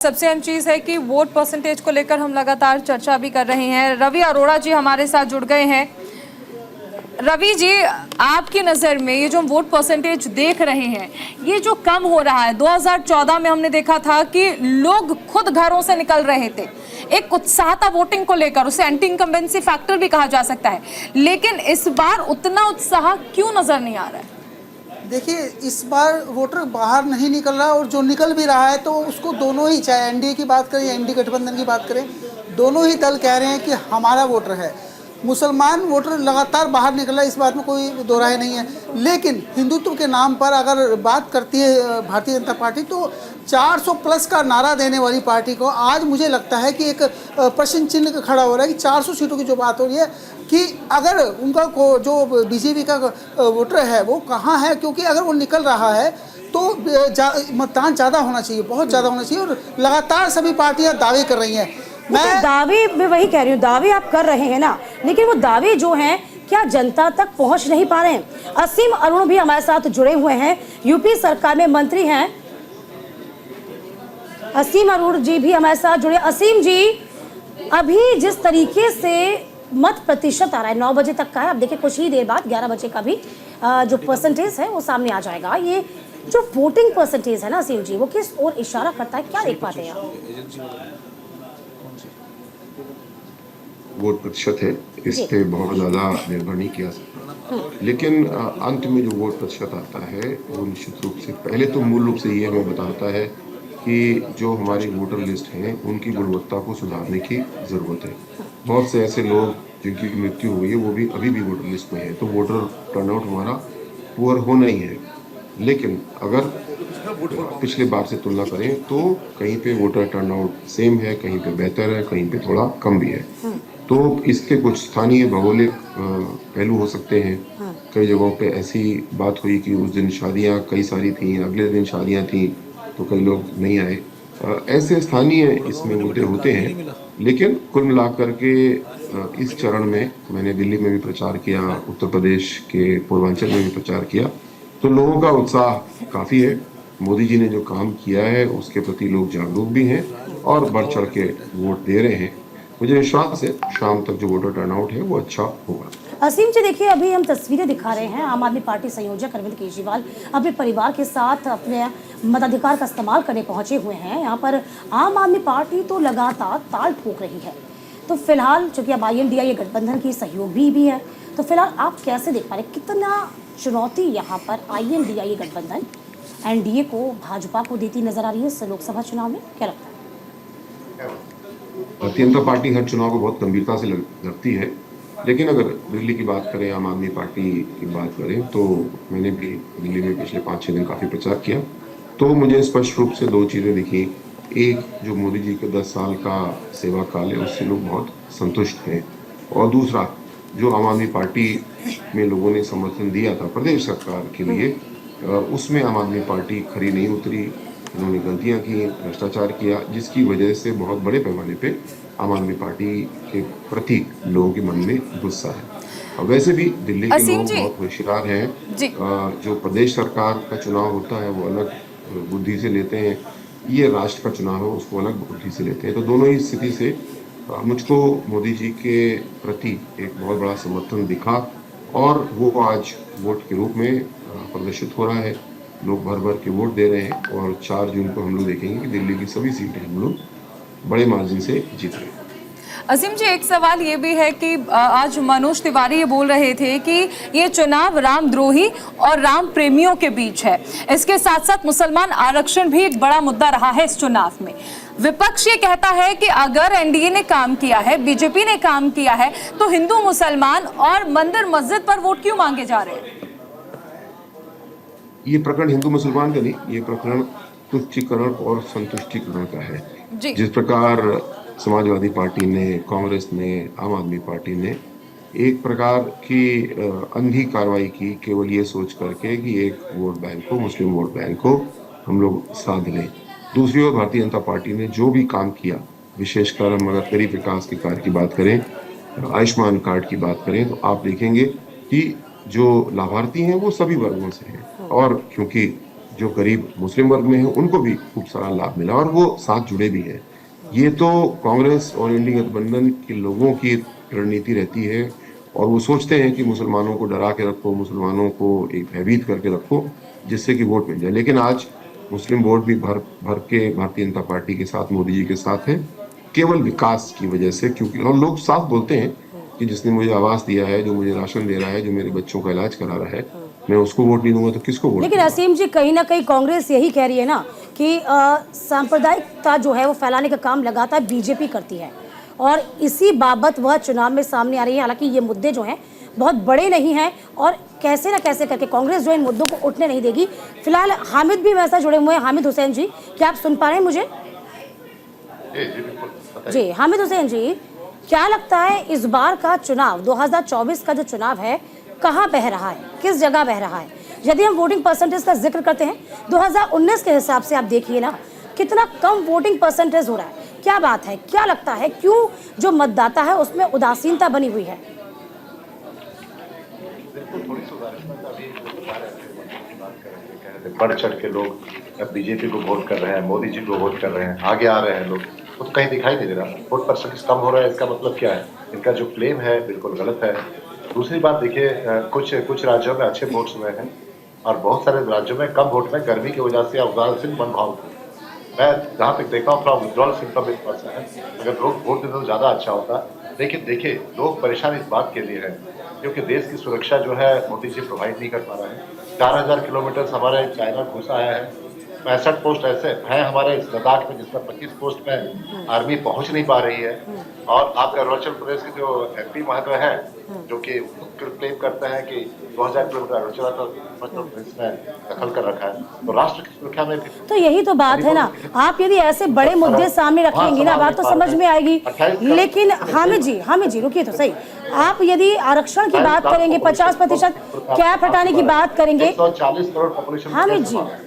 सबसे अहम चीज है कि वोट परसेंटेज को लेकर हम लगातार चर्चा भी कर रहे हैं। रवि अरोड़ा जी हमारे साथ जुड़ गए हैं। रवि जी, आपकी नजर में ये जो हम वोट परसेंटेज देख रहे हैं, ये जो कम हो रहा है, 2014 में हमने देखा था कि लोग खुद घरों से निकल रहे थे, एक उत्साह था वोटिंग को लेकर, उसे एंटी इनकम्बेंसी फैक्टर भी कहा जा सकता है, लेकिन इस बार उतना उत्साह क्यों नजर नहीं आ रहा है? देखिए, इस बार वोटर बाहर नहीं निकल रहा, और जो निकल भी रहा है तो उसको दोनों ही, चाहे एनडीए की बात करें या एनडीए गठबंधन की बात करें, दोनों ही दल कह रहे हैं कि हमारा वोटर है। मुसलमान वोटर लगातार बाहर निकल रहा है, इस बात में कोई दो राय नहीं है। लेकिन हिंदुत्व के नाम पर अगर बात करती है भारतीय जनता पार्टी, तो 400 प्लस का नारा देने वाली पार्टी को आज मुझे लगता है कि एक प्रश्न चिन्ह खड़ा हो रहा है कि 400 सीटों की जो बात हो रही है, कि अगर उनका जो बीजेपी का वोटर है वो कहाँ है, क्योंकि अगर वो निकल रहा है तो मतदान ज़्यादा होना चाहिए, बहुत ज़्यादा होना चाहिए, और लगातार सभी पार्टियां दावे कर रही हैं। मैं दावे में वही कह रही हूँ, दावे आप कर रहे हैं ना, लेकिन वो दावे जो हैं क्या जनता तक पहुंच नहीं पा रहे हैं। असीम अरुण भी हमारे साथ जुड़े हुए हैं, यूपी सरकार में मंत्री हैं। असीम अरुण जी भी हमारे साथ जुड़े। असीम जी, अभी जिस तरीके से मत प्रतिशत आ रहा है, 9 बजे तक का है, अब देखिए कुछ ही देर बाद 11 बजे का भी जो परसेंटेज है वो सामने आ जाएगा। ये जो वोटिंग परसेंटेज है ना असीम जी, वो किस ओर इशारा करता है, क्या देख पाते हैं आप? वोट प्रतिशत है, इस पे बहुत ज़्यादा निर्भर नहीं किया सकता, लेकिन अंत में जो वोट प्रतिशत आता है वो निश्चित रूप से पहले तो मूल रूप से ये हमें बताता है कि जो हमारी वोटर लिस्ट है उनकी गुणवत्ता को सुधारने की ज़रूरत है। बहुत से ऐसे लोग जिनकी मृत्यु हुई है वो भी अभी भी वोटर लिस्ट में है, तो वोटर टर्नआउट हमारा पुअर होना ही है। लेकिन अगर पिछले बार से तुलना करें तो कहीं पे वोटर टर्नआउट सेम है, कहीं पे बेहतर है, कहीं पे थोड़ा कम भी है। तो इसके कुछ स्थानीय भौगोलिक पहलू हो सकते हैं। कई जगहों पे ऐसी बात हुई कि उस दिन शादियां कई सारी थी, अगले दिन शादियां थी तो कई लोग नहीं आए। ऐसे स्थानीय इसमें मुद्दे होते हैं, लेकिन कुल मिलाकर के इस चरण में मैंने दिल्ली में भी प्रचार किया, उत्तर प्रदेश के पूर्वांचल में भी प्रचार किया, तो लोगों का उत्साह काफ़ी है। मोदी जी ने जो काम किया है उसके प्रति लोग जागरूक भी हैं और बढ़ चढ़ के वोट दे रहे हैं। मुझे विश्वास है शाम तक जो वोटर टर्नआउट है वो अच्छा होगा। असीम जी, देखिए अभी हम तस्वीरें दिखा रहे हैं, आम आदमी पार्टी संयोजक अरविंद केजरीवाल अपने परिवार के साथ अपने मताधिकार का इस्तेमाल करने पहुंचे हुए हैं। यहाँ पर आम आदमी पार्टी तो लगातार ताल ठोक रही है, तो फिलहाल चूंकि अब INDA गठबंधन की सहयोगी भी है, तो फिलहाल आप कैसे देख पा रहे, कितना चुनौती यहाँ पर INDA गठबंधन NDA को, भाजपा को देती नजर आ रही है इस लोकसभा चुनाव में, क्या लगता है? भारतीय जनता पार्टी हर चुनाव को बहुत गंभीरता से लड़ती है, लेकिन अगर दिल्ली की बात करें, आम आदमी पार्टी की बात करें, तो मैंने भी दिल्ली में पिछले 5-6 दिन काफ़ी प्रचार किया, तो मुझे स्पष्ट रूप से 2 चीज़ें दिखी। एक, जो मोदी जी के 10 साल का सेवा काल है उससे लोग बहुत संतुष्ट हैं, और दूसरा, जो आम आदमी पार्टी में लोगों ने समर्थन दिया था प्रदेश सरकार के लिए, उसमें आम आदमी पार्टी खरी नहीं उतरी। उन्होंने गलतियां की, भ्रष्टाचार किया, जिसकी वजह से बहुत बड़े पैमाने पे आम आदमी पार्टी के प्रति लोगों के मन में गुस्सा है। और वैसे भी दिल्ली के लोग बहुत होशियार हैं। जो प्रदेश सरकार का चुनाव होता है वो अलग बुद्धि से लेते हैं, ये राष्ट्र का चुनाव है उसको अलग बुद्धि से लेते हैं। तो दोनों ही स्थिति से मुझको मोदी जी के प्रति एक बहुत बड़ा समर्थन दिखा, और वो आज वोट के रूप में प्रदर्शित हो रहा है। लोग भर भर के वोट दे रहे हैं, और 4 जून को हम लोग देखेंगे कि दिल्ली की सभी सीटें हम लोग बड़े मार्जिन से जीत रहे हैं। असीम जी, एक सवाल ये भी है कि आज मनोज तिवारी ये बोल रहे थे कि ये चुनाव रामद्रोही और राम प्रेमियों के बीच है। इसके साथ साथ मुसलमान आरक्षण भी एक बड़ा मुद्दा रहा है इस चुनाव में। विपक्ष ये कहता है कि अगर NDA ने काम किया है, बीजेपी ने काम किया है, तो हिंदू मुसलमान और मंदिर मस्जिद पर वोट क्यों मांगे जा रहे हैं? ये प्रकरण हिंदू मुसलमान का नहीं, ये प्रकरण तुष्टीकरण और संतुष्टीकरण का है। जिस प्रकार समाजवादी पार्टी ने, कांग्रेस ने, आम आदमी पार्टी ने एक प्रकार की अंधी कार्रवाई की, केवल ये सोच करके कि एक वोट बैंक को, मुस्लिम वोट बैंक को हम लोग साध लें। दूसरी ओर भारतीय जनता पार्टी ने जो भी काम किया, विशेषकर हम अगर गरीब विकास के कार्य की बात करें, आयुष्मान कार्ड की बात करें, तो आप देखेंगे कि जो लाभार्थी हैं वो सभी वर्गों से हैं, और क्योंकि जो गरीब मुस्लिम वर्ग में है उनको भी खूब सारा लाभ मिला और वो साथ जुड़े भी हैं। ये तो कांग्रेस और इंडी गठबंधन के लोगों की रणनीति रहती है और वो सोचते हैं कि मुसलमानों को डरा के रखो, मुसलमानों को एक भयभीत करके रखो जिससे कि वोट मिल जाए। लेकिन आज मुस्लिम वोट भी भर भर के भारतीय जनता पार्टी के साथ, मोदी जी के साथ है, केवल विकास की वजह से। क्योंकि और लोग साफ बोलते हैं कि जिसने मुझे आवास दिया है, जो मुझे राशन दे रहा है, जो मेरे बच्चों का इलाज करा रहा है, मैं उसको वोट नहीं दूंगा तो किसको वोट लेकिन दूंगा? असीम जी, कहीं ना कहीं कांग्रेस यही कह रही है ना कि सांप्रदायिकता जो है वो फैलाने का काम लगातार बीजेपी करती है और इसी बाबत वह चुनाव में सामने आ रही है। हालांकि ये मुद्दे जो हैं बहुत बड़े नहीं हैं और कैसे ना कैसे करके कांग्रेस जो इन मुद्दों को उठने नहीं देगी। फिलहाल हामिद भी वैसा जुड़े हुए हैं। हामिद हुसैन जी, क्या आप सुन पा रहे हैं मुझे? जी हामिद हुसैन जी, क्या लगता है इस बार का चुनाव 2024 का जो चुनाव है कहाँ बह रहा है, किस जगह बह रहा है? यदि हम वोटिंग परसेंटेज का जिक्र करते हैं 2019 के हिसाब से आप देखिए ना कितना कम वोटिंग परसेंटेज हो रहा है। क्या बात है, क्या लगता है, क्यों जो मतदाता है उसमें उदासीनता बनी हुई है? बढ़ चढ़ के लोग बीजेपी को वोट कर रहे हैं, मोदी जी को वोट कर रहे हैं, आगे आ रहे हैं लोग, वो तो कहीं दिखाई नहीं दे रहा। वोट परसेंटेज कम हो रहा है, इसका मतलब क्या है? इनका जो क्लेम है बिल्कुल गलत है। दूसरी बात देखिए, कुछ राज्यों में अच्छे वोट्स हुए हैं और बहुत सारे राज्यों में कम वोट में गर्मी की वजह से उदासीन मनोभाव। मैं जहाँ तक देखा हूँ, थोड़ा विड्रॉल सिम्टम इस बात से है। अगर लोग वोट देते तो ज़्यादा अच्छा होता। लेकिन देखिए, लोग परेशान इस बात के लिए है क्योंकि देश की सुरक्षा जो है मोदी जी प्रोवाइड नहीं कर पा रहे हैं। 4000 किलोमीटर हमारे चाइना घुसा आया है। 65 पोस्ट ऐसे हैं हमारे लद्दाख में जिसमें 25 पोस्ट में आर्मी पहुंच नहीं पा रही है। और आपका अरुणाचल प्रदेश के जो एमपी महत्व है जो कि क्लेम करते हैं कि 2000 किलोमीटर अरुणाचल प्रदेश में दखल कर रखा है, तो राष्ट्र की सुरक्षा में भी तो यही तो बात है ना। आप यदि ऐसे बड़े मुद्दे सामने रखेंगी ना, बात तो समझ में आएगी। लेकिन हामिद जी रुकिए तो सही। आप यदि आरक्षण की बात करेंगे, 50% कैप हटाने की बात करेंगे, 140 करोड़ पॉपुलेशन।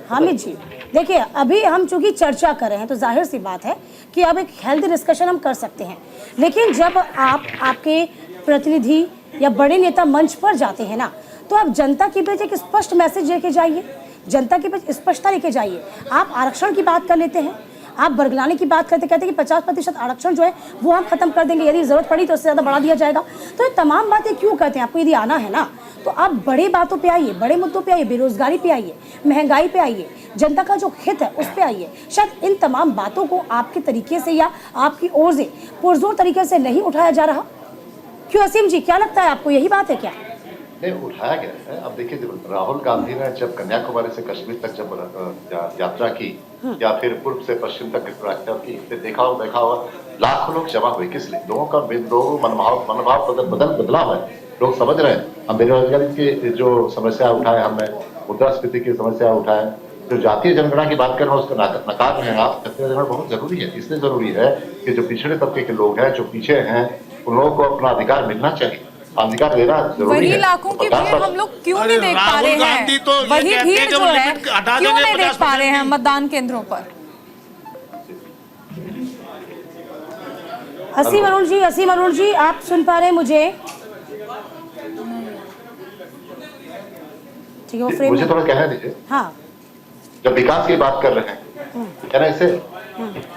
हामिद जी देखिए, अभी हम चूंकि चर्चा कर रहे हैं तो जाहिर सी बात है कि अब एक हेल्दी डिस्कशन हम कर सकते हैं। लेकिन जब आपके प्रतिनिधि या बड़े नेता मंच पर जाते हैं ना, तो आप जनता के बीच एक स्पष्ट मैसेज लेके जाइए, जनता के बीच स्पष्टता लेके जाइए। आप आरक्षण की बात कर लेते हैं, आप बरगलाने की बात करते कहते हैं कि 50% आरक्षण जो है वो हम खत्म कर देंगे, यदि जरूरत पड़ी तो उससे ज़्यादा बढ़ा दिया जाएगा। तो ये तमाम बातें क्यों करते हैं? आपको यदि आना है ना तो आप बड़ी बातों पे आइए, बड़े मुद्दों पे आइए, बेरोजगारी पे आइए, महंगाई पे आइए, जनता का जो हित है उस पे आइए। शायद इन तमाम बातों को आपके तरीके से या आपकी ओर से पुरजोर तरीके से नहीं उठाया जा रहा। क्यों असीम जी, क्या लगता है आपको, यही बात है क्या? नहीं, उठाया गया है। अब देखिए, जब राहुल गांधी ने जब कन्याकुमारी से कश्मीर तक जब यात्रा की या फिर पूर्व से पश्चिम तक यात्रा की, देखा हुआ लाखों लोग जमा हुए। किस लिए? लोगों का मनोभाव बदला हुआ है। लोग समझ रहे हैं। हम बेरोजगारी की जो समस्या उठाए, हमने मुद्रास्फीति की समस्या उठाए, जो जातीय जनगणना की बात कर रहे हैं उसको नकार रहे हैं आप। जातीय जनगणना बहुत जरूरी है। इसलिए जरूरी है कि जो पिछड़े तबके के लोग हैं, जो पीछे हैं, उन लोगों को अपना अधिकार मिलना चाहिए। अधिकार देना जरूरी वही है। लाखों की भीड़ हम लोग क्यों नहीं देख पा रहे हैं? वही भीड़ जो है क्यों नहीं देख पा रहे हैं मतदान केंद्रों पर? असीम अरुण जी आप सुन पा रहे हैं मुझे? ठीक है, वो फ्रेम मुझे थोड़ा कहना दीजिए। हाँ, जब विकास की बात कर रहे हैं, कहना इसे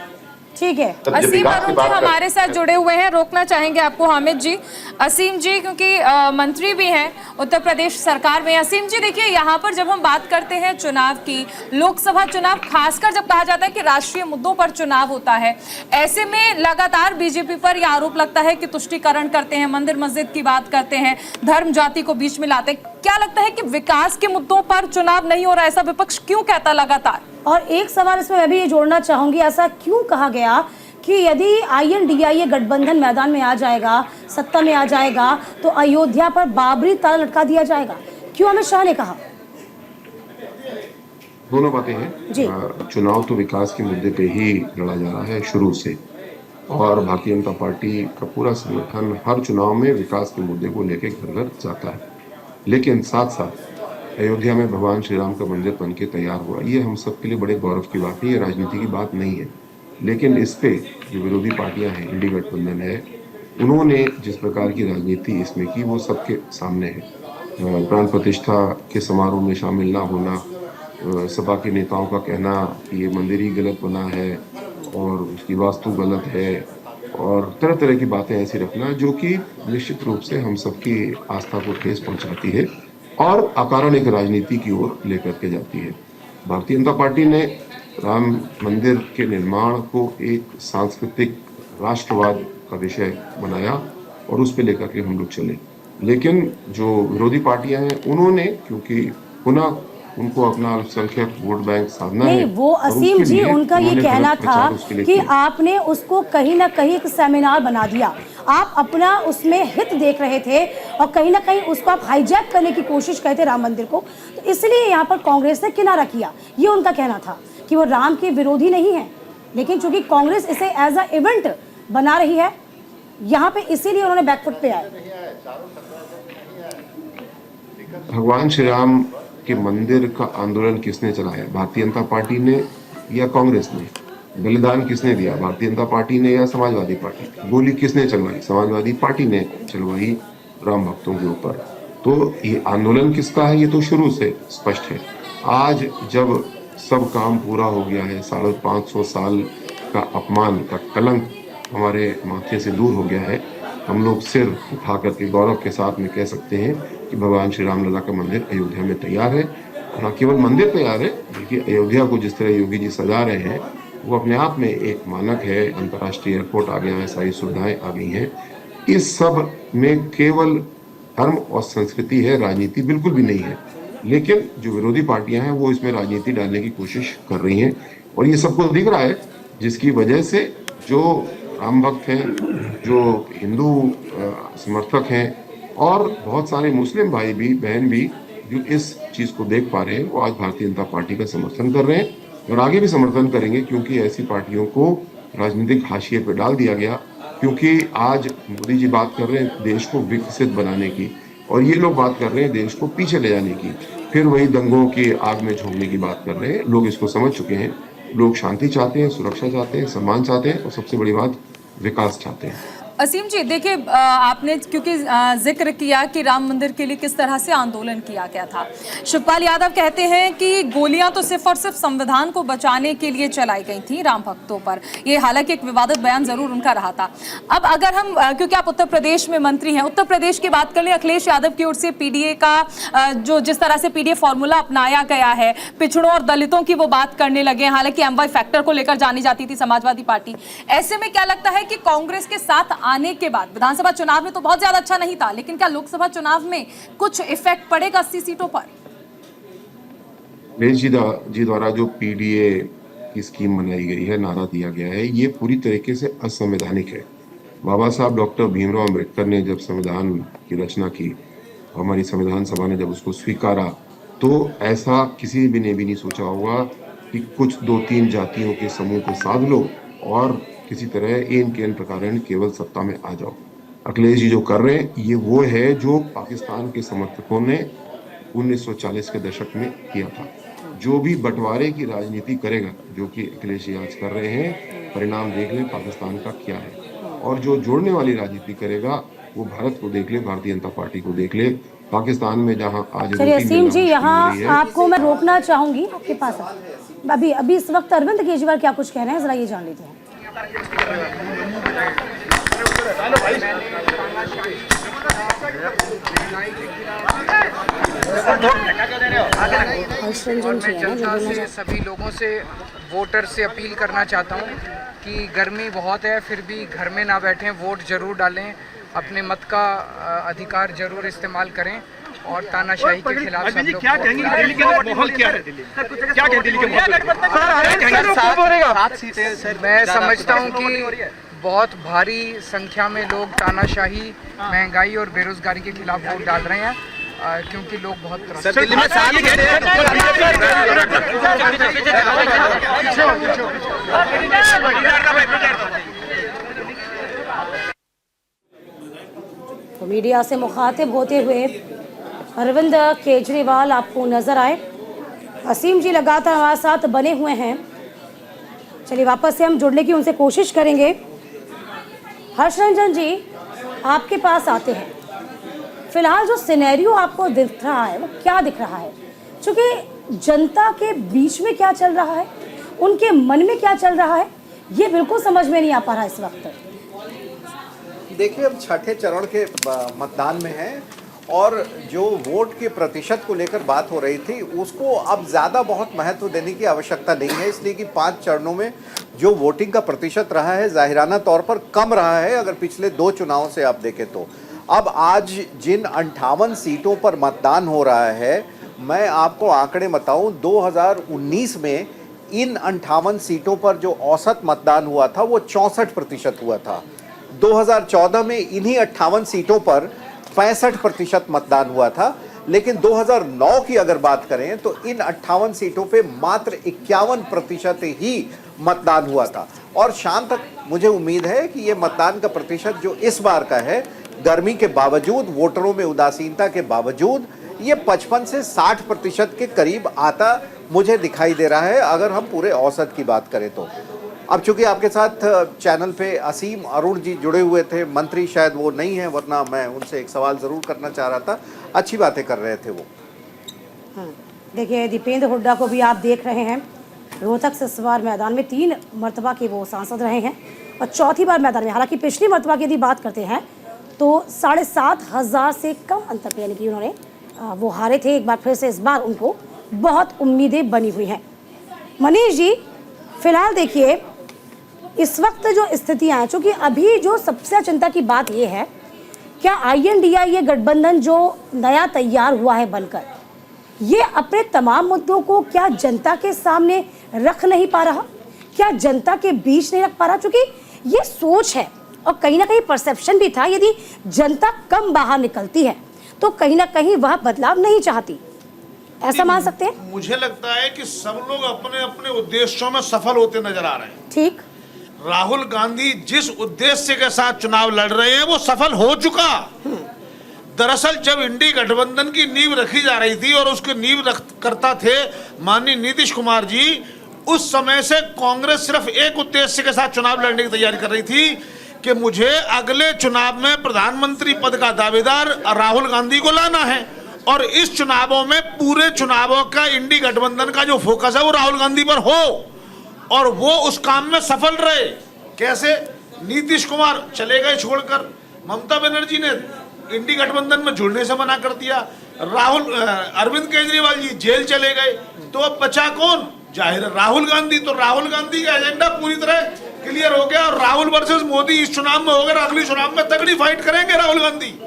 ठीक है। असीम अरुण जी हमारे साथ जुड़े हुए हैं, रोकना चाहेंगे आपको हामिद जी। असीम जी क्योंकि मंत्री भी हैं उत्तर प्रदेश सरकार में। असीम जी देखिए, यहाँ पर जब हम बात करते हैं चुनाव की, लोकसभा चुनाव, खासकर जब कहा जाता है कि राष्ट्रीय मुद्दों पर चुनाव होता है, ऐसे में लगातार बीजेपी पर यह आरोप लगता है कि तुष्टीकरण करते हैं, मंदिर मस्जिद की बात करते हैं, धर्म जाति को बीच में लाते हैं। क्या लगता है कि विकास के मुद्दों पर चुनाव नहीं हो रहा, ऐसा विपक्ष क्यों कहता लगातार? और एक सवाल इसमें मैं भी ये जोड़ना चाहूंगी, ऐसा क्यों कहा गया कि यदि INDIA गठबंधन मैदान में आ जाएगा, सत्ता में आ जाएगा, तो अयोध्या पर बाबरी ताला लटका दिया जाएगा? क्यों अमित शाह ने कहा? दोनों बातें हैं। चुनाव तो विकास के मुद्दे पे ही लड़ा जा रहा है शुरू से, और भारतीय जनता पार्टी का पूरा संगठन हर चुनाव में विकास के मुद्दे को लेकर घर घर जाता है। लेकिन साथ साथ अयोध्या में भगवान श्री राम का मंदिर बन के तैयार हुआ, ये हम सबके लिए बड़े गौरव की बात है, ये राजनीति की बात नहीं है। लेकिन इस पे जो विरोधी पार्टियां हैं, इंडी गठबंधन है, उन्होंने जिस प्रकार की राजनीति इसमें की वो सबके सामने है। प्राण प्रतिष्ठा के समारोह में शामिल ना होना, सपा के नेताओं का कहना कि ये मंदिर ही गलत बना है और उसकी वास्तु गलत है और तरह तरह की बातें ऐसी रखना जो कि निश्चित रूप से हम सबकी आस्था को ठेस पहुंचाती है और अकारण एक राजनीति की ओर लेकर के जाती है। भारतीय जनता पार्टी ने राम मंदिर के निर्माण को एक सांस्कृतिक राष्ट्रवाद का विषय बनाया और उस पर लेकर के हम लोग चले, लेकिन जो विरोधी पार्टियां हैं उन्होंने, क्योंकि पुनः उनको अपना अल्पसंख्यक वोट बैंक साधना है, नहीं, वो और उसके असीम जी लिए उनका ये उन्होंने कहना गलत प्रचार था उसके लिए कि किया। आपने उसको कहीं ना कहीं एक सेमिनार बना दिया, आप अपना उसमें हित देख रहे थे और कहीं ना कहीं उसको आप हाईजैक करने की कोशिश करते राम मंदिर को, तो इसलिए यहाँ पर कांग्रेस ने किनारा किया। ये उनका कहना था कि वो राम के विरोधी नहीं है, लेकिन चूंकि कांग्रेस इसे एज अ इवेंट बना रही है यहाँ पे, इसीलिए उन्होंने बैकफुट पे आए। भगवान श्री राम के मंदिर का आंदोलन किसने चलाया? भारतीय जनता पार्टी ने या कांग्रेस ने? बलिदान किसने दिया? भारतीय जनता पार्टी ने या समाजवादी पार्टी? गोली किसने चलवाई? समाजवादी पार्टी ने चलवाई राम भक्तों के ऊपर। तो ये आंदोलन किसका है? ये तो शुरू से स्पष्ट है। आज जब सब काम पूरा हो गया है, 550 साल का अपमान का कलंक हमारे माथे से दूर हो गया है, हम लोग सिर उठा करके गौरव के साथ में कह सकते हैं कि भगवान श्री राम लला का मंदिर अयोध्या में तैयार है। न केवल मंदिर तैयार है, बल्कि अयोध्या को जिस तरह योगी जी सजा रहे हैं वो अपने आप में एक मानक है। अंतर्राष्ट्रीय एयरपोर्ट आ गया है, सारी सुविधाएं आ गई हैं। इस सब में केवल धर्म और संस्कृति है, राजनीति बिल्कुल भी नहीं है। लेकिन जो विरोधी पार्टियां हैं वो इसमें राजनीति डालने की कोशिश कर रही हैं और ये सबको दिख रहा है, जिसकी वजह से जो राम भक्त हैं, जो हिंदू समर्थक हैं और बहुत सारे मुस्लिम भाई भी, बहन भी जो इस चीज को देख पा रहे हैं, वो आज भारतीय जनता पार्टी का समर्थन कर रहे हैं और आगे भी समर्थन करेंगे, क्योंकि ऐसी पार्टियों को राजनीतिक हाशिए पर डाल दिया गया। क्योंकि आज मोदी जी बात कर रहे हैं देश को विकसित बनाने की और ये लोग बात कर रहे हैं देश को पीछे ले जाने की, फिर वही दंगों की आग में झोंकने की बात कर रहे हैं। लोग इसको समझ चुके हैं। लोग शांति चाहते हैं, सुरक्षा चाहते हैं, सम्मान चाहते हैं और सबसे बड़ी बात विकास चाहते हैं। असीम जी देखिए, आपने क्योंकि जिक्र किया कि राम मंदिर के लिए किस तरह से आंदोलन किया गया था। शिवपाल यादव कहते हैं कि गोलियां तो सिर्फ और सिर्फ संविधान को बचाने के लिए चलाई गई थी राम भक्तों पर। ये हालांकि एक विवादित बयान जरूर उनका रहा था। अब अगर हम, क्योंकि आप उत्तर प्रदेश में मंत्री हैं, उत्तर प्रदेश की बात कर लें, अखिलेश यादव की ओर से पीडीए का जो जिस तरह से पीडीए फॉर्मूला अपनाया गया है, पिछड़ों और दलितों की वो बात करने लगे। हालांकि एमवाई फैक्टर को लेकर जानी जाती थी समाजवादी पार्टी। ऐसे में क्या लगता है कि कांग्रेस के साथ आने के बाद, विधानसभा चुनाव में तो बहुत ज्यादा अच्छा नहीं था, लेकिन क्या लोकसभा चुनाव में कुछ इफेक्ट पड़ेगा 80 सीटों पर? अखिलेश जी द्वारा जो पीडीए की स्कीम बनाई गई है, नारा दिया गया है, ये पूरी तरीके से असंवैधानिक है। बाबा साहब डॉक्टर भीमराव अम्बेडकर ने जब संविधान की रचना की, हमारी संविधान सभा ने जब उसको स्वीकारा, तो ऐसा किसी भी ने भी नहीं सोचा होगा कि कुछ 2-3 जातियों के समूह को साध लो और किसी तरह एन के एन प्रकार केवल सत्ता में आ जाओ। अखिलेश जी जो कर रहे हैं ये वो है जो पाकिस्तान के समर्थकों ने 1940 के दशक में किया था। जो भी बंटवारे की राजनीति करेगा, जो कि अखिलेश जी आज कर रहे हैं, परिणाम देख ले पाकिस्तान का क्या है। और जो जोड़ने वाली राजनीति करेगा वो भारत को देख ले, भारतीय जनता पार्टी को देख ले। पाकिस्तान में जहां आज चलिए असीम जी, यहाँ आपको मैं रोकना चाहूंगी, आपके पास अभी इस वक्त अरविंद केजरीवाल क्या कुछ कह रहे हैं, जरा ये जान लेते हैं। मैं जनता से, सभी लोगों से, वोटर से अपील करना चाहता हूँ कि गर्मी बहुत है, फिर भी घर में ना बैठें, वोट जरूर डालें, अपने मत का अधिकार जरूर इस्तेमाल करें और तानाशाही के खिलाफ सब लोग। क्या कहेंगे दिल्ली के माहौल क्या है? क्या कहेंगे दिल्ली के माहौल? मैं समझता हूँ कि बहुत भारी संख्या में लोग तानाशाही, महंगाई और बेरोजगारी के खिलाफ वोट डाल रहे हैं, क्योंकि लोग बहुत तो मीडिया से मुखातिब होते हुए अरविंद केजरीवाल आपको नजर आए। असीम जी लगातार हमारे साथ बने हुए हैं, चलिए वापस से हम जुड़ने की उनसे कोशिश करेंगे। हर्षरंजन जी आपके पास आते हैं। फिलहाल जो सिनेरियो आपको दिख रहा है वो क्या दिख रहा है? क्योंकि जनता के बीच में क्या चल रहा है, उनके मन में क्या चल रहा है, ये बिल्कुल समझ में नहीं आ पा रहा इस वक्त। देखिए, हम छठे चरण के मतदान में हैं और जो वोट के प्रतिशत को लेकर बात हो रही थी उसको अब ज़्यादा बहुत महत्व देने की आवश्यकता नहीं है, इसलिए कि 5 चरणों में जो वोटिंग का प्रतिशत रहा है ज़ाहिराना तौर पर कम रहा है अगर पिछले 2 चुनावों से आप देखें तो। अब आज जिन 58 सीटों पर मतदान हो रहा है, मैं आपको आंकड़े बताऊं, 2019 में इन 58 सीटों पर जो औसत मतदान हुआ था वो 64% हुआ था। 2014 में इन्हीं 58 सीटों पर 65% मतदान हुआ था, लेकिन 2009 की अगर बात करें तो इन 58 सीटों पे मात्र 51% ही मतदान हुआ था। और शाम तक मुझे उम्मीद है कि ये मतदान का प्रतिशत जो इस बार का है, गर्मी के बावजूद, वोटरों में उदासीनता के बावजूद, ये 55 से 60% के करीब आता मुझे दिखाई दे रहा है अगर हम पूरे औसत की बात करें तो। अब चूंकि आपके साथ चैनल पे असीम अरुण जी जुड़े हुए थे, मंत्री शायद वो नहीं है, वरना मैं उनसे एक सवाल ज़रूर करना चाह रहा था। अच्छी बातें कर रहे थे वो। देखिए, दीपेंद्र हुड्डा को भी आप देख रहे हैं, रोहतक से इस बार मैदान में 3 मरतबा के वो सांसद रहे हैं और चौथी बार मैदान में। हालांकि पिछली मरतबा की यदि बात करते हैं तो 7,500 से कम अंतर पे, यानी कि उन्होंने वो हारे थे। एक बार फिर से इस बार उनको बहुत उम्मीदें बनी हुई हैं। मनीष जी, फिलहाल देखिए इस वक्त जो स्थितियां हैं, चूँकि अभी जो सबसे चिंता की बात ये है, क्या INDI ये गठबंधन जो नया तैयार हुआ है बनकर, ये अपने तमाम मुद्दों को क्या जनता के सामने रख नहीं पा रहा, क्या जनता के बीच नहीं रख पा रहा? चूँकि ये सोच है और कहीं ना कहीं परसेप्शन भी था, यदि जनता कम बाहर निकलती है तो कहीं ना कहीं वह बदलाव नहीं चाहती, ऐसा मान सकते हैं? मुझे लगता है कि सब लोग अपने अपने उद्देश्यों में सफल होते नजर आ रहे हैं। ठीक, राहुल गांधी जिस उद्देश्य के साथ चुनाव लड़ रहे हैं वो सफल हो चुका। दरअसल जब इंडी गठबंधन की नींव रखी जा रही थी और उसकी नींव करता थे माननीय नीतीश कुमार जी, उस समय से कांग्रेस सिर्फ एक उद्देश्य के साथ चुनाव लड़ने की तैयारी कर रही थी कि मुझे अगले चुनाव में प्रधानमंत्री पद का दावेदार राहुल गांधी को लाना है। और इस चुनावों में, पूरे चुनावों का इंडी गठबंधन का जो फोकस है वो राहुल गांधी पर हो, और वो उस काम में सफल रहे। कैसे? नीतीश कुमार चले गए छोड़कर, ममता बनर्जी ने इंडी गठबंधन में जुड़ने से मना कर दिया, अरविंद केजरीवाल जी जेल चले गए, तो अब बचा कौन? जाहिर है राहुल गांधी। तो राहुल गांधी का एजेंडा पूरी तरह क्लियर हो गया और राहुल वर्सेस मोदी इस चुनाव में होगा, अगले चुनाव में तगड़ी फाइट करेंगे राहुल गांधी।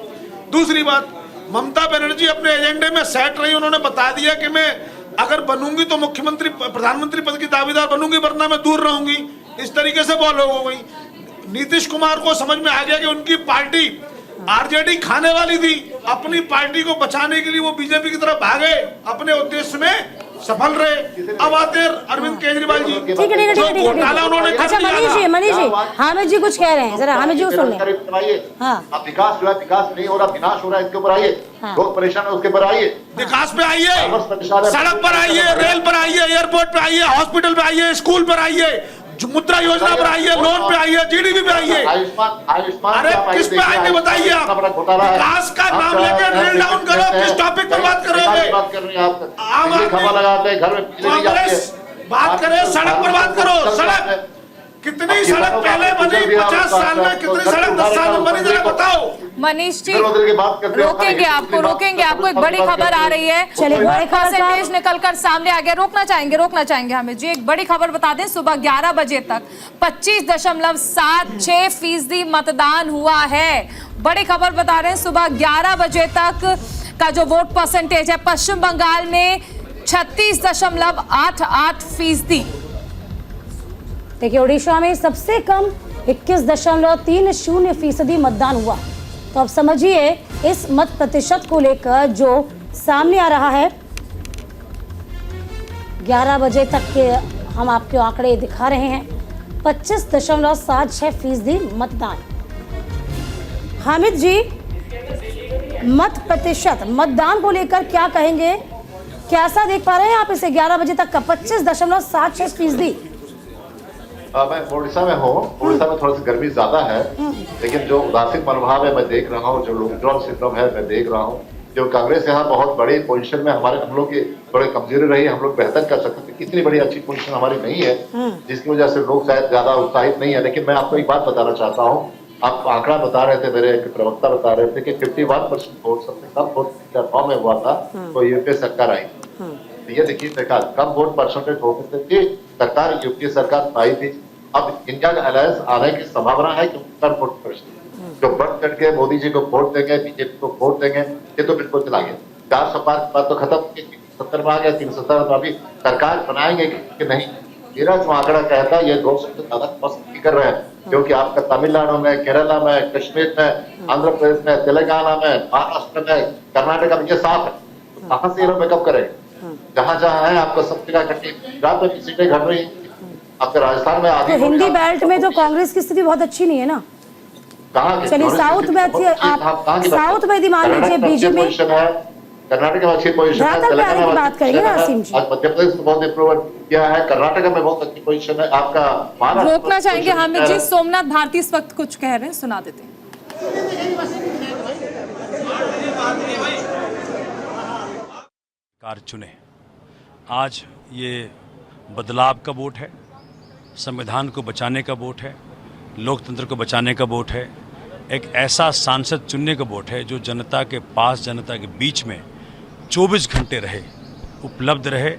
दूसरी बात, ममता बनर्जी अपने एजेंडे में सेट रही, उन्होंने बता दिया कि मैं अगर बनूंगी तो मुख्यमंत्री प्रधानमंत्री पद की दावेदार बनूंगी, वरना मैं दूर रहूंगी। इस तरीके से बॉल हो गई। नीतीश कुमार को समझ में आ गया कि उनकी पार्टी आरजेडी खाने वाली थी, अपनी पार्टी को बचाने के लिए वो बीजेपी की तरफ भागे, अपने उद्देश्य में सफल रहे। अब आते हैं अरविंद केजरीवाल जी, ठीक है। घोटाला उन्होंने कर अच्छा दिया। मनीष जी, हामिद जी कुछ कह रहे हैं, जरा हामिद जी को सुन लें। हाँ, अब विकास जो है, विकास नहीं हो रहा, विनाश हो रहा है, इसके ऊपर आइए। लोग परेशान है, उसके ऊपर आइए। विकास पे आइए, सड़क पर आइए, रेल पर आइए, एयरपोर्ट पे आइए, हॉस्पिटल पे आइए, स्कूल पर आइए, मुद्रा योजना पर आइए, लोन पे आइए, GDP पे आइए। आयुष्मान अरे किस पे आएंगे बताइए आप? विकास का नाम लेके ड्रिल डाउन करो, किस टॉपिक पर बात करोगे? आम आदमी, कांग्रेस बात करे, सड़क पर बात करो। सड़क कितनी सड़क पहले बनी 50 साल में, कितनी सड़क 10 साल में बनी, जरा बताओ। मनीष जी, रोकेंगे आपको एक बड़ी खबर आ रही है। परसेंटेज निकलकर सामने आ गया। रोकना चाहेंगे हमें जी। एक बड़ी खबर बता दें, सुबह 11 बजे तक 25.76% मतदान हुआ है। बड़ी खबर बता रहे हैं, सुबह 11 बजे तक का जो वोट परसेंटेज है पश्चिम बंगाल में 36.88%। देखिए, उड़ीसा में सबसे कम 21.30% मतदान हुआ। तो अब समझिए इस मत प्रतिशत को लेकर जो सामने आ रहा है। 11 बजे तक के हम आपके आंकड़े दिखा रहे हैं, 25.76% मतदान। हामिद जी, मत प्रतिशत मतदान को लेकर क्या कहेंगे, कैसा देख पा रहे हैं आप इसे 11 बजे तक का 25.76%? मैं उड़ीसा में हूँ। उड़ीसा में थोड़ी सी गर्मी ज्यादा है, लेकिन जो उदासीन मनोभाव है मैं देख रहा हूँ, जो विड्रॉल सिंड्रोम है मैं देख रहा हूँ। जो कांग्रेस यहाँ बहुत बड़ी पोजीशन में, हमारे हम लोग की थोड़ी कमजोरी रही, हम लोग बेहतर कर सकते थे, इतनी बड़ी अच्छी पोजीशन हमारी नहीं है, जिसकी वजह से लोग शायद ज्यादा उत्साहित नहीं है। लेकिन मैं आपको एक बात बताना चाहता हूँ, आप आंकड़ा बता रहे थे, मेरे एक प्रवक्ता बता रहे थे कि 51% वोट, सबसे कम वोट 2009 में हुआ था तो यूपीए सरकार आई। तो ये देखिए देखा, कम वोट परसेंटेज होने से सरकार, यूपीए सरकार आई थी। अब इंडिया का अलायंस आने की संभावना है कि कम वोट परसेंटेज जो बढ़ चढ़ के मोदी जी को वोट देंगे, बीजेपी को वोट देंगे, ये तो बिल्कुल चला गया। 400 पार की बात तो खत्म, 70 में आ गया, 370 में अभी सरकार बनाएंगे कि नहीं। मेरा जो आंकड़ा कहता है ये 200 से ज्यादा पसंद कर रहे हैं, क्योंकि आपका तमिलनाडु में, केरला में, कश्मीर में, आंध्र प्रदेश में, तेलंगाना में, महाराष्ट्र में, कर्नाटक में ये साफ है। तो कहाँ से ये लोग मेकअप करेंगे? जहाँ जहाँ है आपको सब जगह घटी, गुजरात में भी सीटें घट रही है, आपके राजस्थान में आधी। हिंदी बेल्ट में तो कांग्रेस की स्थिति बहुत अच्छी नहीं है ना। चलिए साउथ में अच्छी, आप साउथ में यदि मान लीजिए बीजेपी, कर्नाटक में अच्छी पोजीशन है, तेलंगाना में बात करेंगे ना आसिम जी, मध्य प्रदेश में बहुत इम्प्रूवमेंट किया है, कर्नाटक में बहुत अच्छी पोजीशन है, आपका रोकना चाहेंगे हामिद जी, सोमनाथ भारती इस वक्त कुछ कह रहे हैं, सुना देते हैं। कार चुने, आज ये बदलाव का वोट है, संविधान को बचाने का वोट है, लोकतंत्र को बचाने का वोट है, एक ऐसा सांसद चुनने का वोट है जो जनता के पास, जनता के बीच में 24 घंटे रहे, उपलब्ध रहे,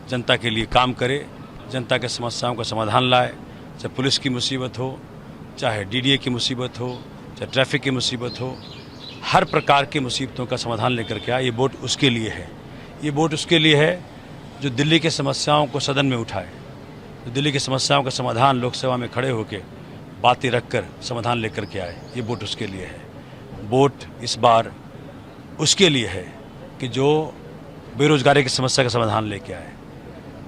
जनता के लिए काम करे, जनता के समस्याओं का समाधान लाए, चाहे पुलिस की मुसीबत हो, चाहे डीडीए की मुसीबत हो, चाहे ट्रैफिक की मुसीबत हो, हर प्रकार की मुसीबतों का समाधान लेकर के आए। ये वोट उसके लिए है, ये वोट उसके लिए है जो दिल्ली की समस्याओं को सदन में उठाए, जो दिल्ली की समस्याओं का समाधान लोकसभा में खड़े होकर बातें रखकर समाधान लेकर के आए। ये वोट उसके लिए है। वोट इस बार उसके लिए है कि जो बेरोजगारी की समस्या का समाधान लेके आए,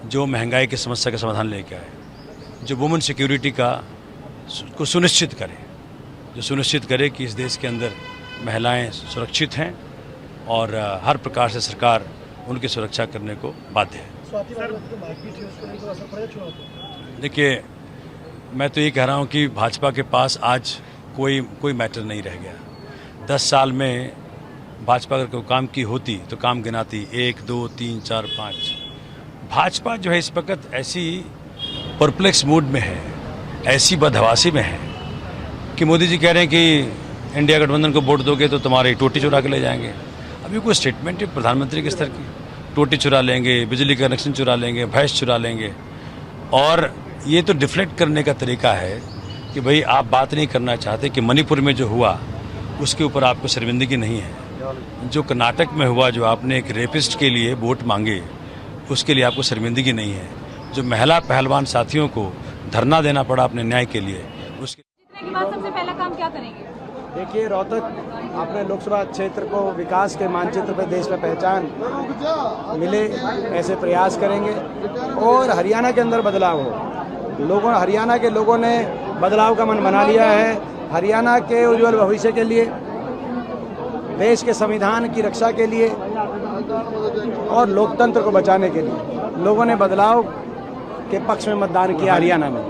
जो महंगाई की समस्या का समाधान लेके आए, जो वुमेन सिक्योरिटी को सुनिश्चित करे, जो सुनिश्चित करे कि इस देश के अंदर महिलाएं सुरक्षित हैं और हर प्रकार से सरकार उनकी सुरक्षा करने को बाध्य है। देखिए, मैं तो ये कह रहा हूँ कि भाजपा के पास आज कोई मैटर नहीं रह गया। 10 साल में भाजपा अगर कोई काम की होती तो काम गिनाती 1, 2, 3, 4, 5। भाजपा जो है इस वक्त ऐसी परप्लेक्स मूड में है, ऐसी बदहवासी में है कि मोदी जी कह रहे हैं कि इंडिया गठबंधन को वोट दोगे तो तुम्हारी टोटी चुरा के ले जाएंगे। अभी कोई स्टेटमेंट है प्रधानमंत्री के स्तर की, टोटी चुरा लेंगे, बिजली का कनेक्शन चुरा लेंगे, भैंस चुरा लेंगे। और ये तो डिफ्लेक्ट करने का तरीका है कि भाई आप बात नहीं करना चाहते कि मणिपुर में जो हुआ उसके ऊपर आपको शर्मिंदगी नहीं है, जो कर्नाटक में हुआ, जो आपने एक रेपिस्ट के लिए वोट मांगे उसके लिए आपको शर्मिंदगी नहीं है, जो महिला पहलवान साथियों को धरना देना पड़ा अपने न्याय के लिए उसके सबसे पहला काम क्या करेंगे? देखिए, रोहतक अपने लोकसभा क्षेत्र को विकास के मानचित्र पर देश में पहचान मिले, ऐसे प्रयास करेंगे। और हरियाणा के अंदर बदलाव हो, हरियाणा के लोगों ने बदलाव का मन बना लिया है। हरियाणा के उज्जवल भविष्य के लिए, देश के संविधान की रक्षा के लिए और लोकतंत्र को बचाने के लिए लोगों ने बदलाव के पक्ष में मतदान किया हरियाणा में।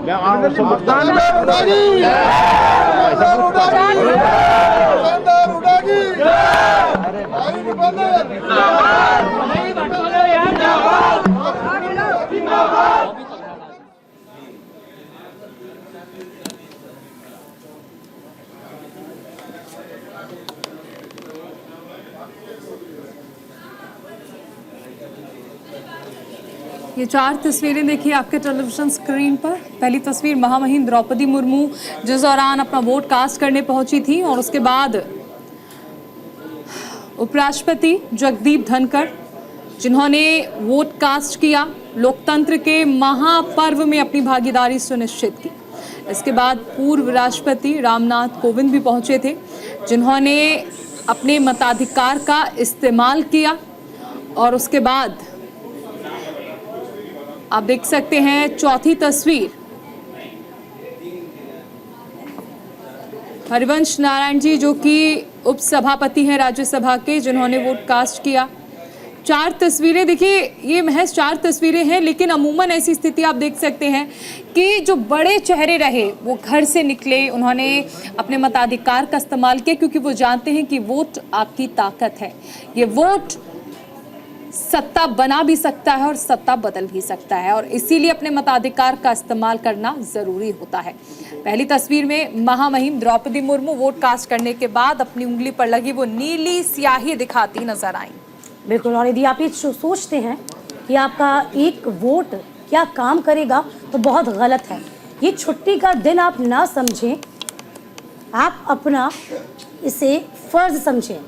ये 4 तस्वीरें देखिए आपके टेलीविजन स्क्रीन पर। पहली तस्वीर महामहिम द्रौपदी मुर्मू जिस दौरान अपना वोट कास्ट करने पहुंची थी, और उसके बाद उपराष्ट्रपति जगदीप धनखड़ जिन्होंने वोट कास्ट किया, लोकतंत्र के महापर्व में अपनी भागीदारी सुनिश्चित की। इसके बाद पूर्व राष्ट्रपति रामनाथ कोविंद भी पहुंचे थे, जिन्होंने अपने मताधिकार का इस्तेमाल किया। और उसके बाद आप देख सकते हैं चौथी तस्वीर, हरिवंश नारायण जी जो कि उपसभापति हैं राज्यसभा के, जिन्होंने वोट कास्ट किया। 4 तस्वीरें देखिए, ये महज 4 तस्वीरें हैं, लेकिन अमूमन ऐसी स्थिति आप देख सकते हैं कि जो बड़े चेहरे रहे वो घर से निकले, उन्होंने अपने मताधिकार का इस्तेमाल किया, क्योंकि वो जानते हैं कि वोट आपकी ताकत है। ये वोट सत्ता बना भी सकता है और सत्ता बदल भी सकता है, और इसीलिए अपने मताधिकार का इस्तेमाल करना जरूरी होता है। पहली तस्वीर में महामहिम द्रौपदी मुर्मू वोट कास्ट करने के बाद अपनी उंगली पर लगी वो नीली स्याही दिखाती नजर आई। बिल्कुल, और यदि आप ये सोचते हैं कि आपका एक वोट क्या काम करेगा तो बहुत गलत है। ये छुट्टी का दिन आप ना समझें, आप अपना इसे फर्ज समझें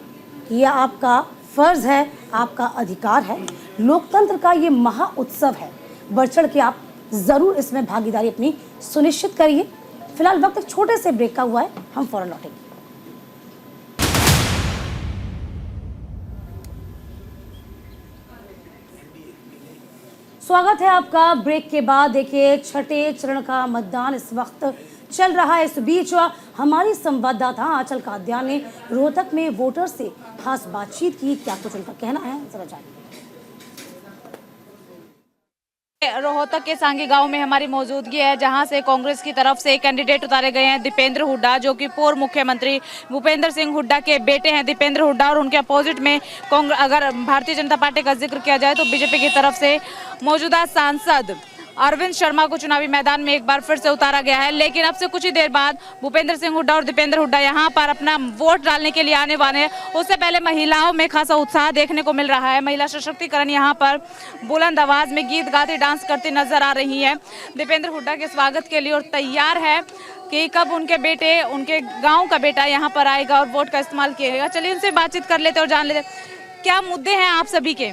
कि यह आपका फर्ज है, आपका अधिकार है। लोकतंत्र का ये महा उत्सव है, बढ़ चढ़ के आप ज़रूर इसमें भागीदारी अपनी सुनिश्चित करिए। फिलहाल वक्त एक छोटे से ब्रेक का हुआ है, हम फौरन लौटेंगे। स्वागत है आपका ब्रेक के बाद। देखिए, छठे चरण का मतदान इस वक्त चल रहा है। इस बीच हमारी संवाददाता आंचल कादियान ने रोहतक में वोटर से खास बातचीत की। क्या कुछ उनका कहना है, जरा जानिए। रोहतक के सांगी गांव में हमारी मौजूदगी है, जहां से कांग्रेस की तरफ से कैंडिडेट उतारे गए हैं दीपेंद्र हुड्डा, जो कि पूर्व मुख्यमंत्री भूपेंद्र सिंह हुड्डा के बेटे हैं दीपेंद्र हुड्डा। और उनके अपोजिट में अगर भारतीय जनता पार्टी का जिक्र किया जाए तो बीजेपी की तरफ से मौजूदा सांसद अरविंद शर्मा को चुनावी मैदान में एक बार फिर से उतारा गया है। लेकिन अब से कुछ ही देर बाद भूपेंद्र सिंह हुड्डा और दीपेंद्र हुड्डा यहां पर अपना वोट डालने के लिए आने वाले हैं। उससे पहले महिलाओं में खासा उत्साह देखने को मिल रहा है। महिला सशक्तिकरण यहां पर बुलंद आवाज में गीत गाती, डांस करती नजर आ रही है। दीपेंद्र हुड्डा के स्वागत के लिए और तैयार है कि कब उनके बेटे, उनके गाँव का बेटा यहाँ पर आएगा और वोट का इस्तेमाल किएगा। चलिए उनसे बातचीत कर लेते और जान लेते क्या मुद्दे हैं आप सभी के।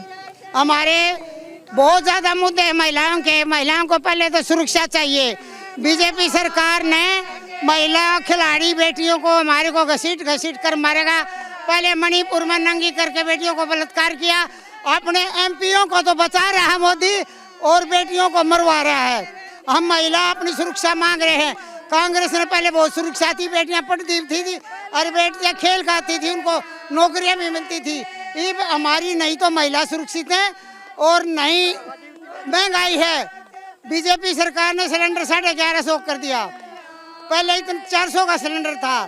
हमारे बहुत ज़्यादा मुद्दे हैं महिलाओं के। महिलाओं को पहले तो सुरक्षा चाहिए। बीजेपी सरकार ने महिला खिलाड़ी बेटियों को हमारे को घसीट कर मारेगा। पहले मणिपुर में नंगी करके बेटियों को बलात्कार किया। अपने एमपीओं को तो बचा रहा है मोदी और बेटियों को मरवा रहा है। हम महिला अपनी सुरक्षा मांग रहे हैं। कांग्रेस ने पहले बहुत सुरक्षा थी, बेटियां पढ़ती थी और बेटियां खेल खाती थी, उनको नौकरियां भी मिलती थी। ये हमारी नहीं तो महिला सुरक्षित है और नहीं महंगाई है। बीजेपी सरकार ने सिलेंडर 1150 कर दिया, पहले इतना 400 का सिलेंडर था।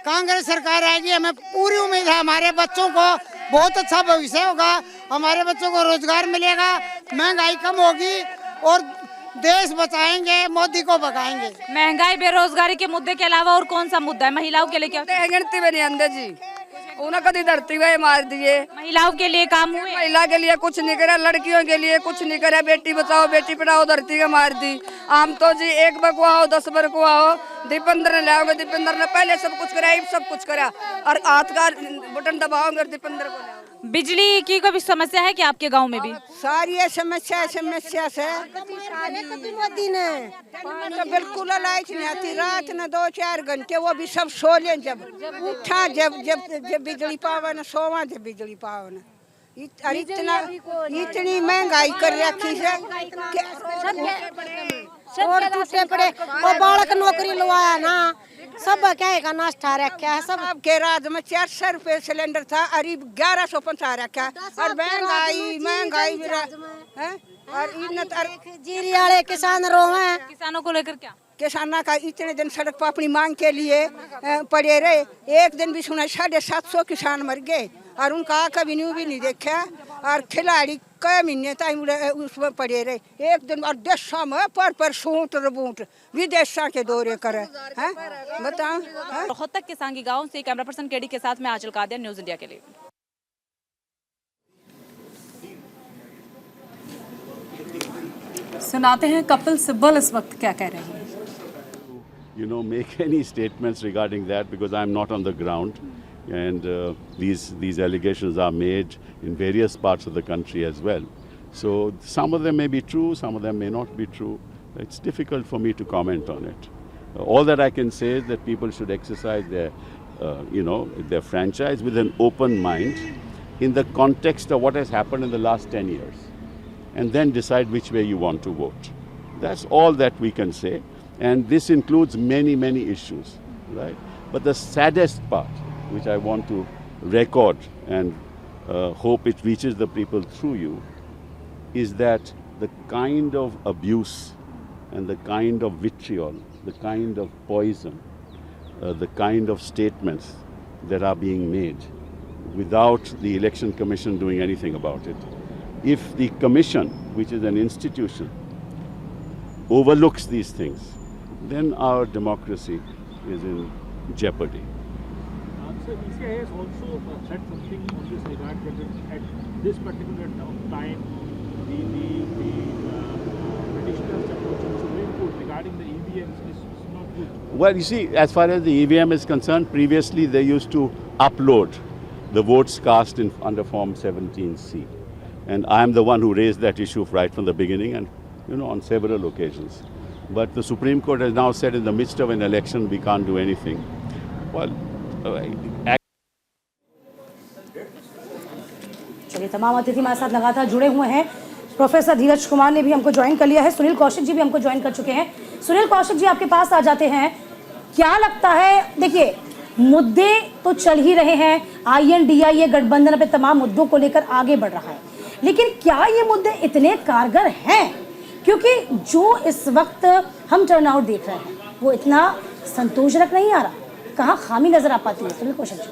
कांग्रेस सरकार आएगी, हमें पूरी उम्मीद है हमारे बच्चों को बहुत अच्छा भविष्य होगा, हमारे बच्चों को रोजगार मिलेगा, महंगाई कम होगी और देश बचाएंगे, मोदी को भगाएंगे। महंगाई, बेरोजगारी के मुद्दे के अलावा और कौन सा मुद्दा है महिलाओं के लिए? क्या गिनती में नहीं अंदर जी, उन्हें कभी धरती में मार दिए। महिलाओं के लिए काम हुए? महिला के लिए कुछ नहीं करा, लड़कियों के लिए कुछ नहीं करा। बेटी बचाओ बेटी पढ़ाओ धरती का मार दी। आम तो जी एक बकवाओ 10 बकवाओ। दीपेंद्र ने लाओगे, दीपेंद्र ने पहले सब कुछ करा, सब कुछ करा और हाथ का बटन दबाओगे दीपेंद्र को। बिजली की कोई समस्या है कि आपके गांव में भी? सारी समस्या से कभी मोदी ने पानी तो बिल्कुल लाइट नहीं आती। रात में 2-4 घंटे वो भी सब सो ले, जब उठा जब बिजली पावा न सोवा जब बिजली पावा न। इतनी महंगाई कर रखी है और टूटे पड़े। और बालक नौकरी लवाया ना, सब क्या का नाश्ता रखा है। सब के राज में 400 रुपए सिलेंडर था, अरे 1150 रखा है। और महंगाई है और जीरी वाले किसान रोवे। किसानों को लेकर क्या? किसानों का इतने दिन सड़क पर अपनी मांग के लिए पड़े रहे। एक दिन भी सुना 750 किसान मर गए और उनका कभी न्यू भी नहीं देखा। और खिलाड़ी कई महीने तक उसमें पड़े रहे। एक दिन और देशों में पर सूट रबूट विदेशा के दौरे करे हैं, बताओ। रोहतक के सांगी गांव से कैमरा पर्सन केडी के साथ में आंचल कादियान, न्यूज़ इंडिया के लिए। सुनाते हैं कपिल सिब्बल इस वक्त क्या कह रहे हैं। Make any statements regarding that because I'm not on the ground, and these allegations are made in various parts of the country as well. So some of them may be true, some of them may not be true. It's difficult for me to comment on it. All that I can say is that people should exercise their franchise with an open mind in the context of what has happened in the last 10 years, and then decide which way you want to vote. That's all that we can say. And this includes many, many issues, right? But the saddest part, which I want to record and hope it reaches the people through you, is that the kind of abuse and the kind of vitriol, the kind of poison, the kind of statements that are being made without the Election Commission doing anything about it. If the Commission, which is an institution, overlooks these things, then our democracy is in jeopardy. So ECI has also said something on this regard that at this particular time, the petitioner's approach to the Supreme Court regarding the EVMs is not good. Well, you see, as far as the EVM is concerned, previously they used to upload the votes cast under Form 17C. And I am the one who raised that issue right from the beginning and, on several occasions. But the Supreme Court has now said in the midst of an election we can't do anything. Well, चलिए, तमाम अतिथि हमारे साथ लगातार जुड़े हुए हैं। Professor धीरज कुमार ने भी हमको ज्वाइन कर लिया है, सुनील कौशिक जी भी हमको ज्वाइन कर चुके हैं। सुनील कौशिक जी, आपके पास आ जाते हैं। क्या लगता है, देखिए मुद्दे तो चल ही रहे हैं, INDIA गठबंधन पे तमाम मुद्दों को लेकर आगे बढ़ रहा है, लेकिन क्या ये मुद्दे इतने कारगर हैं? क्योंकि जो इस वक्त हम टर्नआउट देख रहे हैं वो इतना संतोषजनक नहीं आ रहा। कहाँ खामी नजर आ पाती है सुनील कौशिक जी?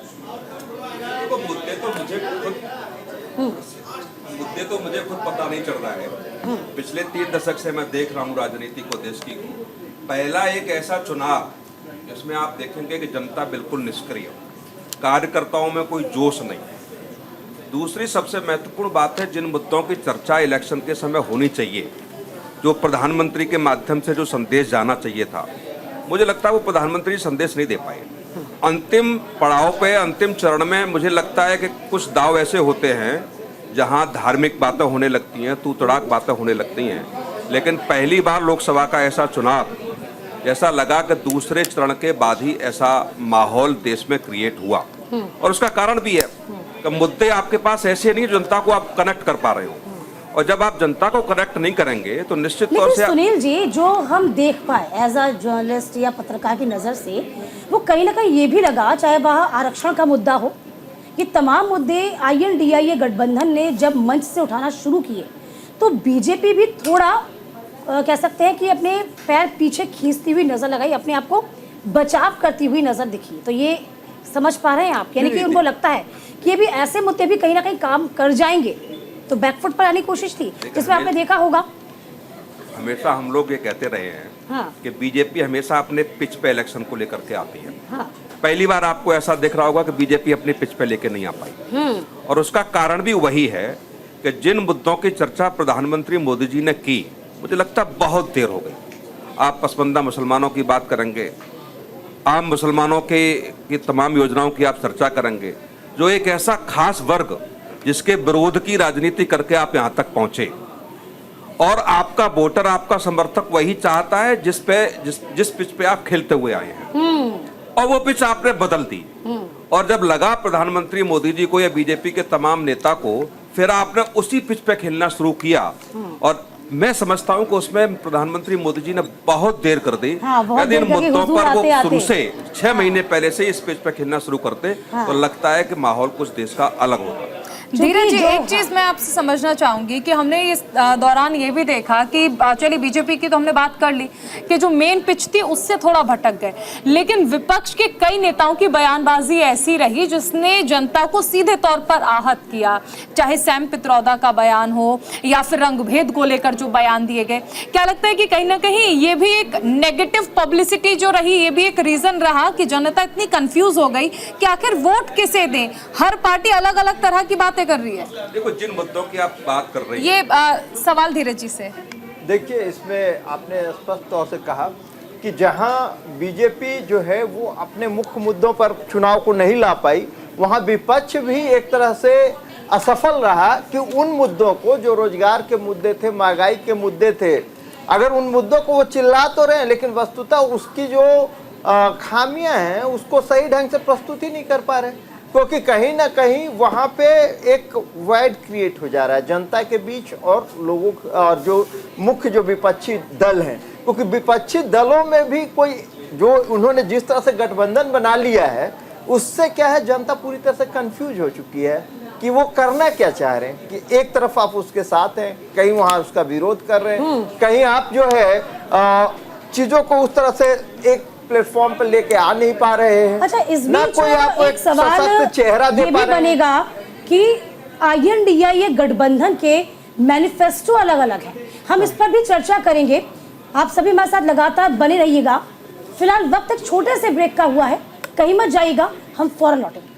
मुद्दे तो मुझे खुद पता नहीं चल रहा है। पिछले 3 दशक से मैं देख रहा हूँ राजनीति को, देश की। पहला एक ऐसा चुनाव जिसमें आप देखेंगे कि जनता बिल्कुल निष्क्रिय, कार्यकर्ताओं में कोई जोश नहीं। दूसरी सबसे महत्वपूर्ण बात है, जिन मुद्दों की चर्चा इलेक्शन के समय होनी चाहिए, जो प्रधानमंत्री के माध्यम से जो संदेश जाना चाहिए था, मुझे लगता है वो प्रधानमंत्री संदेश नहीं दे पाए। अंतिम पड़ाव पे, अंतिम चरण में मुझे लगता है कि कुछ दाव ऐसे होते हैं जहां धार्मिक बातें होने लगती हैं, तू तड़ाक बातें होने लगती हैं। लेकिन पहली बार लोकसभा का ऐसा चुनाव, जैसा लगा कि दूसरे चरण के बाद ही ऐसा माहौल देश में क्रिएट हुआ। और उसका कारण भी है कि मुद्दे आपके पास ऐसे नहीं जनता को आप कनेक्ट कर पा रहे हो, और जब आप जनता को कनेक्ट नहीं करेंगे तो निश्चित तौर से। सुनील जी, जो हम देख पाए एज अ जर्नलिस्ट या पत्रकार की नज़र से, वो कहीं ना कहीं ये भी लगा, चाहे वह आरक्षण का मुद्दा हो, ये तमाम मुद्दे INDIA गठबंधन ने जब मंच से उठाना शुरू किए तो बीजेपी भी थोड़ा कह सकते हैं कि अपने पैर पीछे खींचती हुई नज़र लगाई, अपने आप को बचाव करती हुई नज़र दिखी। तो ये समझ पा रहे हैं आप, यानी कि उनको लगता है कि ये भी ऐसे मुद्दे भी कहीं ना कहीं काम कर जाएंगे, तो बैकफुट पर आने की कोशिश थी, जिसमें आपने देखा होगा। हमेशा हम लोग ये कहते रहे हैं कि बीजेपी हमेशा अपने पिच पे इलेक्शन को लेकर के आती है। पहली बार आपको ऐसा दिख रहा होगा कि बीजेपी अपने पिच पे लेके नहीं आ पाई, और उसका कारण भी वही है कि जिन मुद्दों की चर्चा प्रधानमंत्री मोदी जी ने की, मुझे लगता है बहुत देर हो गई। आप पसमानदा मुसलमानों की बात करेंगे, आम मुसलमानों की तमाम योजनाओं की आप चर्चा करेंगे, जो एक ऐसा खास वर्ग जिसके विरोध की राजनीति करके आप यहाँ तक पहुंचे, और आपका वोटर, आपका समर्थक वही चाहता है जिस पिच पे आप खेलते हुए आए हैं, और वो पिच आपने बदल दी। और जब लगा प्रधानमंत्री मोदी जी को या बीजेपी के तमाम नेता को, फिर आपने उसी पिच पे खेलना शुरू किया। और मैं समझता हूं कि उसमें प्रधानमंत्री मोदी जी ने बहुत देर कर दी। यदि इन मुद्दों पर वो शुरू से 6 महीने पहले से इस पेज पर खेलना शुरू करते तो लगता है कि माहौल कुछ देश का अलग होगा। धीरज जी, एक चीज मैं आपसे समझना चाहूंगी कि हमने इस दौरान ये भी देखा कि चलिए बीजेपी की तो हमने बात कर ली कि जो मेन पिच थी उससे थोड़ा भटक गए, लेकिन विपक्ष के कई नेताओं की बयानबाजी ऐसी रही जिसने जनता को सीधे तौर पर आहत किया, चाहे सैम पित्रोदा का बयान हो या फिर रंगभेद को लेकर जो बयान दिए गए। क्या लगता है कि कहीं ना कहीं ये भी एक नेगेटिव पब्लिसिटी जो रही, ये भी एक रीजन रहा कि जनता इतनी कंफ्यूज हो गई कि आखिर वोट किसे दें? हर पार्टी अलग अलग तरह की बातें कर रही है। देखो, जिन मुद्दों की आप बात कर रही हैं, ये सवाल धीरज जी से। देखिए, इसमें आपने स्पष्ट तौर से कहा कि जहां बीजेपी जो है वो अपने मुख्य मुद्दों पर चुनाव को नहीं ला पाई, वहां विपक्ष भी एक तरह से असफल रहा कि उन मुद्दों को, जो रोजगार के मुद्दे थे, महंगाई के मुद्दे थे, अगर उन मुद्दों को वो चिल्ला तो रहे, लेकिन वस्तुतः उसकी जो खामियां हैं उसको सही ढंग से प्रस्तुत ही नहीं कर पा रहे, क्योंकि कहीं ना कहीं वहाँ पे एक वॉइड क्रिएट हो जा रहा है जनता के बीच और लोगों और जो मुख्य जो विपक्षी दल हैं, क्योंकि विपक्षी दलों में भी कोई जो उन्होंने जिस तरह से गठबंधन बना लिया है उससे क्या है, जनता पूरी तरह से कंफ्यूज हो चुकी है। कि वो करना क्या चाह रहे हैं, कि एक तरफ आप उसके साथ हैं, कहीं वहां उसका विरोध कर रहे हैं, कहीं आप जो है चीजों को उस तरह से एक प्लेटफॉर्म पर लेके आ नहीं पा रहे हैं। अच्छा, इस ना बीच कोई आपको एक सवाल सशक्त चेहरा दे ये पा भी रहे हैं। बनेगा कि INDA गठबंधन के मैनिफेस्टो अलग अलग है, हम इस पर भी चर्चा करेंगे। आप सभी हमारे साथ लगातार बने रहिएगा। फिलहाल वक्त एक छोटे से ब्रेक का हुआ है, कहीं मत जाइएगा, हम फौरन लौटेंगे।